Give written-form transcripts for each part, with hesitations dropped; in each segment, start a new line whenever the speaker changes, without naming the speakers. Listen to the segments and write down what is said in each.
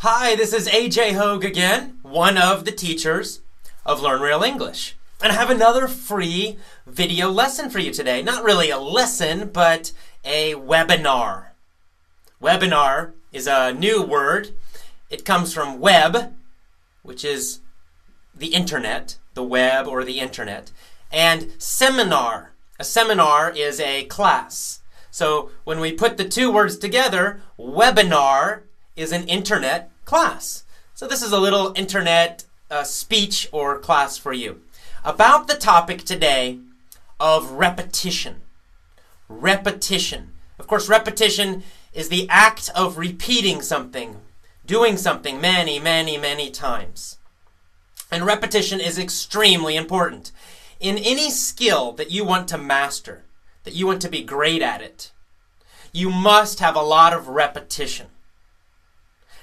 Hi, this is AJ Hogue again, one of the teachers of Learn Real English. And I have another free video lesson for you today. Not really a lesson, but a webinar. Webinar is a new word. It comes from web, which is the internet, the web or the internet, and seminar. A seminar is a class. So when we put the two words together, webinar is an internet class. So this is a little internet speech or class for you about the topic today of repetition. Repetition. Of course, repetition is the act of repeating something, doing something many, many, many times. And repetition is extremely important. In any skill that you want to master, that you want to be great at it, you must have a lot of repetition.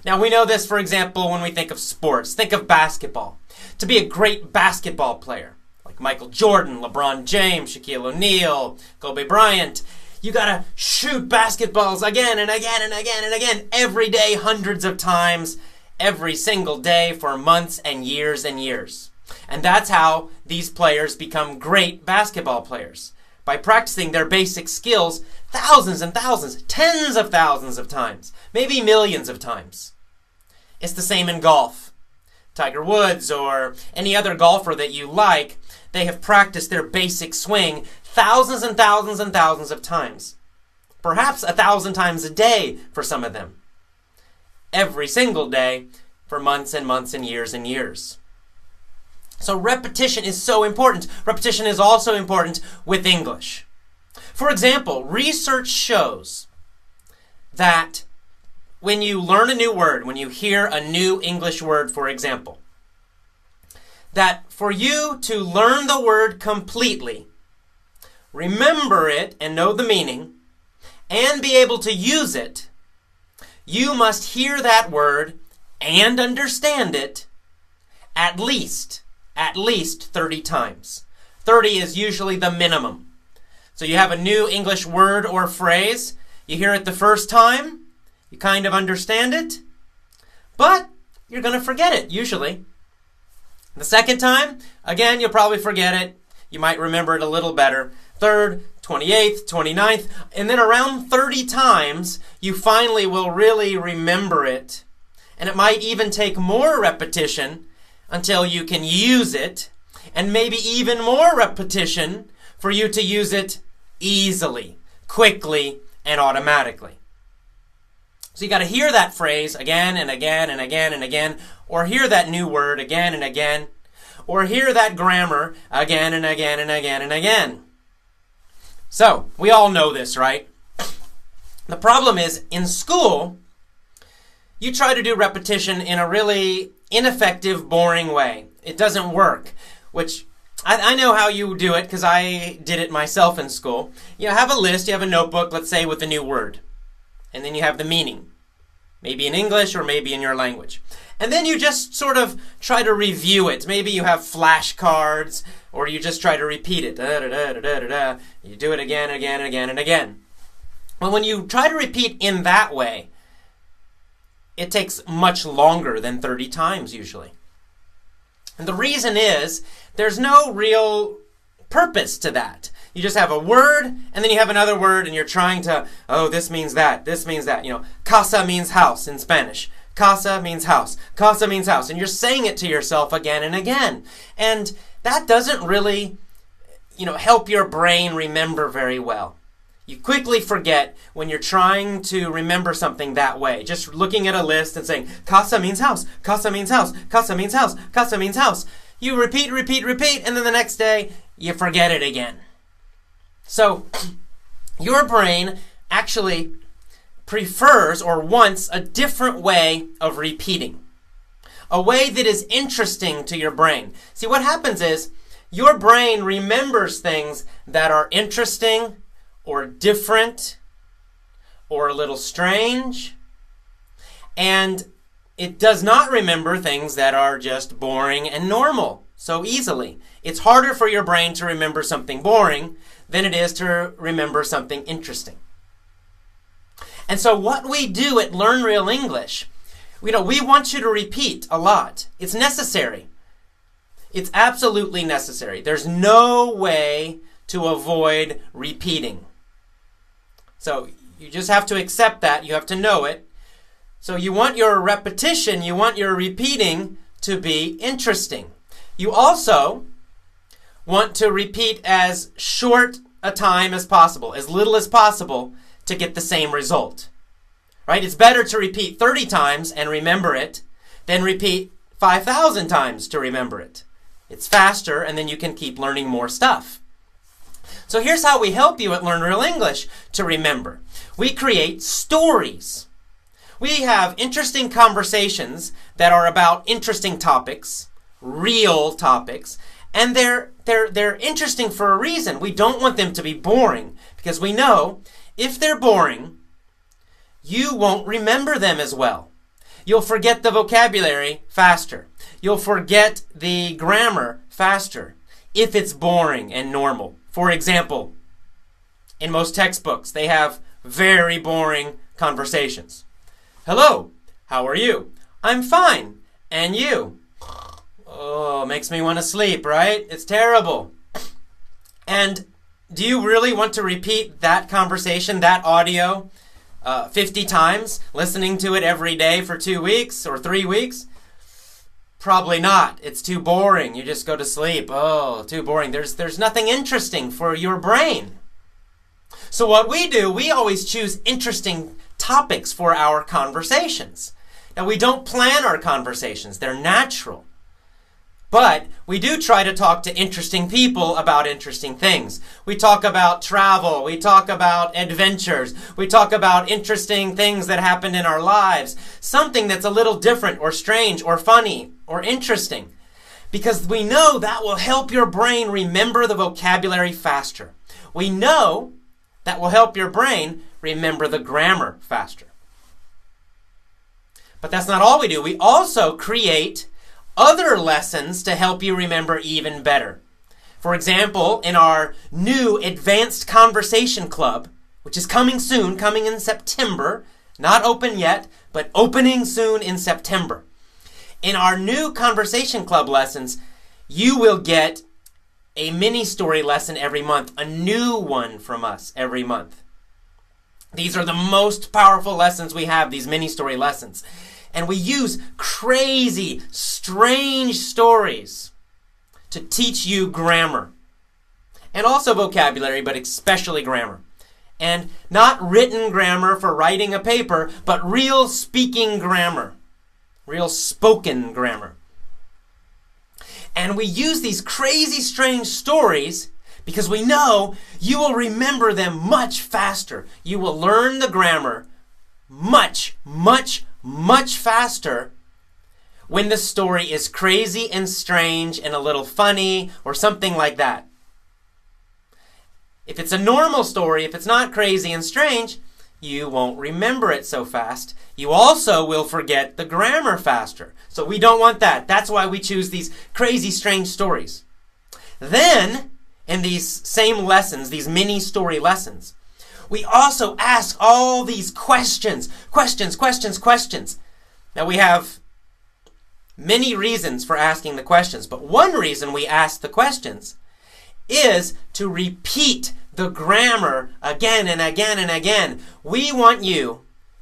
Now we know this, for example, when we think of sports. Think of basketball. To be a great basketball player, like Michael Jordan, LeBron James, Shaquille O'Neal, Kobe Bryant, you gotta shoot basketballs again and again and again and again, every day, hundreds of times, every single day for months and years and years. And that's how these players become great basketball players. By practicing their basic skills thousands and thousands, tens of thousands of times, maybe millions of times. It's the same in golf. Tiger Woods or any other golfer that you like, they have practiced their basic swing thousands and thousands and thousands of times. Perhaps 1,000 times a day for some of them. Every single day for months and months and years. So repetition is so important. Repetition is also important with English. For example, research shows that when you learn a new word, when you hear a new English word, for example, that for you to learn the word completely, remember it and know the meaning, and be able to use it, you must hear that word and understand it at least 30 times. 30 is usually the minimum. So you have a new English word or phrase, you hear it the first time, you kind of understand it, but you're going to forget it, usually. The second time, again, you'll probably forget it. You might remember it a little better. Third, 28th, 29th, and then around 30 times, you finally will really remember it. And it might even take more repetition until you can use it, and maybe even more repetition for you to use it easily, quickly, and automatically. So you got to hear that phrase again and again and again and again, or hear that new word again and again, or hear that grammar again and again and again and again. So, we all know this, right? The problem is, in school, you try to do repetition in a really ineffective, boring way. It doesn't work, which I know how you do it because I did it myself in school. You have a list, you have a notebook, let's say, with a new word. And then you have the meaning, maybe in English or maybe in your language. And then you just sort of try to review it. Maybe you have flashcards, or you just try to repeat it. You do it again, again, again, and again. Well, when you try to repeat in that way, it takes much longer than 30 times usually. And the reason is, there's no real purpose to that. You just have a word, and then you have another word, and you're trying to, oh, this means that, this means that. You know, casa means house in Spanish. Casa means house. Casa means house. And you're saying it to yourself again and again. And that doesn't really, help your brain remember very well. You quickly forget when you're trying to remember something that way. Just looking at a list and saying, casa means house, casa means house, casa means house, casa means house. You repeat, and then the next day, you forget it again. So, your brain actually prefers or wants a different way of repeating. A way that is interesting to your brain. See, what happens is, your brain remembers things that are interesting, or different, or a little strange, and it does not remember things that are just boring and normal so easily. It's harder for your brain to remember something boring than it is to remember something interesting. And so what we do at Learn Real English, We want you to repeat a lot. It's necessary. It's absolutely necessary. There's no way to avoid repeating. So you just have to accept that. You have to know it. So you want your repetition, you want your repeating to be interesting. You also want to repeat as short a time as possible, as little as possible, to get the same result. Right? It's better to repeat 30 times and remember it than repeat 5,000 times to remember it. It's faster, and then you can keep learning more stuff. So here's how we help you at Learn Real English to remember. We create stories. We have interesting conversations that are about interesting topics, real topics, and they're interesting for a reason. We don't want them to be boring, because we know if they're boring, you won't remember them as well. You'll forget the vocabulary faster. You'll forget the grammar faster if it's boring and normal. For example, in most textbooks, they have very boring conversations. Hello, how are you? I'm fine. And you? Oh, makes me want to sleep, right? It's terrible. And do you really want to repeat that conversation, that audio, 50 times, listening to it every day for 2 weeks or 3 weeks? Probably not. It's too boring. You just go to sleep. Oh, too boring. There's nothing interesting for your brain. So what we do, we always choose interesting topics for our conversations. Now, we don't plan our conversations. They're natural. But we do try to talk to interesting people about interesting things. We talk about travel. We talk about adventures. We talk about interesting things that happened in our lives. Something that's a little different or strange or funny or interesting. Because we know that will help your brain remember the vocabulary faster. We know that will help your brain remember the grammar faster. But that's not all we do. We also create other lessons to help you remember even better. For example, in our new Advanced Conversation Club, which is coming soon, coming in September, not open yet, but opening soon in September. In our new Conversation Club lessons, you will get a mini story lesson every month, a new one from us every month. These are the most powerful lessons we have, these mini story lessons. And we use crazy, strange stories to teach you grammar. And also vocabulary, but especially grammar. And not written grammar for writing a paper, but real speaking grammar. Real spoken grammar. And we use these crazy, strange stories because we know you will remember them much faster. You will learn the grammar much faster when the story is crazy and strange and a little funny or something like that. If it's a normal story, if it's not crazy and strange, you won't remember it so fast. You also will forget the grammar faster. So we don't want that. That's why we choose these crazy, strange stories. Then, in these same lessons, these mini story lessons, we also ask all these questions. Now we have many reasons for asking the questions, but one reason we ask the questions is to repeat the grammar again and again and again. We want you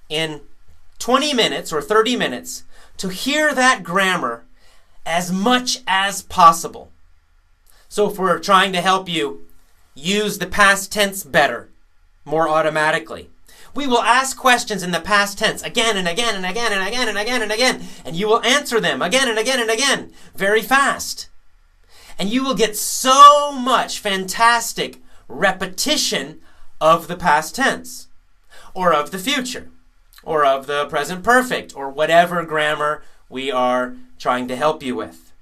in 20 minutes or 30 minutes to hear that grammar as much as possible. So if we're trying to help you use the past tense better, more automatically, we will ask questions in the past tense again and again and again and again and again and again, and you will answer them again and again and again very fast. And you will get so much fantastic repetition of the past tense, or of the future, or of the present perfect, or whatever grammar we are trying to help you with.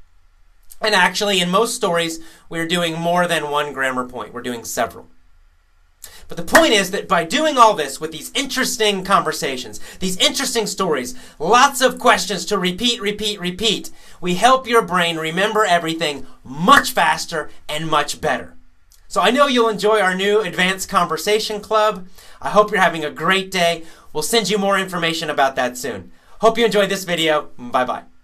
And actually, in most stories, we're doing more than one grammar point. We're doing several. But the point is that by doing all this with these interesting conversations, these interesting stories, lots of questions to repeat, we help your brain remember everything much faster and much better. So I know you'll enjoy our new Advanced Conversation Club. I hope you're having a great day. We'll send you more information about that soon. Hope you enjoyed this video. Bye-bye.